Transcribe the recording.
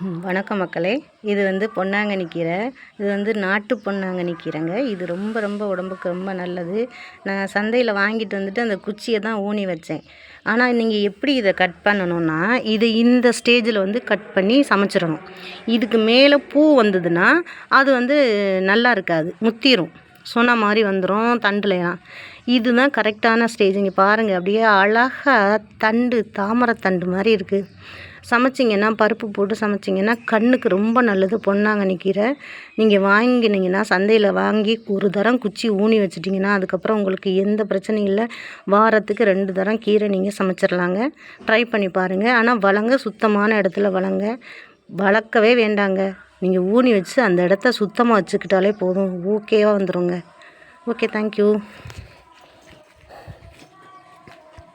வணக்கம் மக்களே. இது வந்து பொன்னாங்கண்ணி கீரை. இது வந்து நாட்டு பொன்னாங்கண்ணி கீரைங்க. இது ரொம்ப ரொம்ப உடம்புக்கு ரொம்ப நல்லது. நான் சந்தையில் வாங்கிட்டு வந்துட்டு அந்த குச்சியை தான் ஊனி வச்சேன். ஆனால் நீங்கள் எப்படி இதை கட் பண்ணணுன்னா, இது இந்த ஸ்டேஜில் வந்து கட் பண்ணி சமைச்சிடணும். இதுக்கு மேலே பூ வந்ததுன்னா அது வந்து நல்லா இருக்காது, முத்திரும், சொன்ன மாதிரி வந்துடும் தண்டுலைலாம். இதுதான் கரெக்டான ஸ்டேஜ். இங்கே பாருங்கள், அப்படியே அழகாக தண்டு தாமரை தண்டு மாதிரி இருக்குது. சமைச்சிங்கன்னா பருப்பு போட்டு சமைச்சிங்கன்னா கண்ணுக்கு ரொம்ப நல்லது பொன்னாங்கண்ணி கீரை. நீங்கள் வாங்கினீங்கன்னா சந்தையில் வாங்கி ஒரு தரம் குச்சி ஊனி வச்சிட்டிங்கன்னா அதுக்கப்புறம் உங்களுக்கு எந்த பிரச்சனையும் இல்லை. வாரத்துக்கு 2 தரம் கீரை நீங்கள் சமைச்சிடலாங்க. ட்ரை பண்ணி பாருங்கள். ஆனால் வளங்க சுத்தமான இடத்துல வளங்க. வளர்க்கவே வேண்டாங்க. நீங்கள் ஊனி வச்சு அந்த இடத்த சுத்தமாக வச்சுக்கிட்டாலே போதும், ஓகேவாக வந்துடுங்க. Okay, thank you.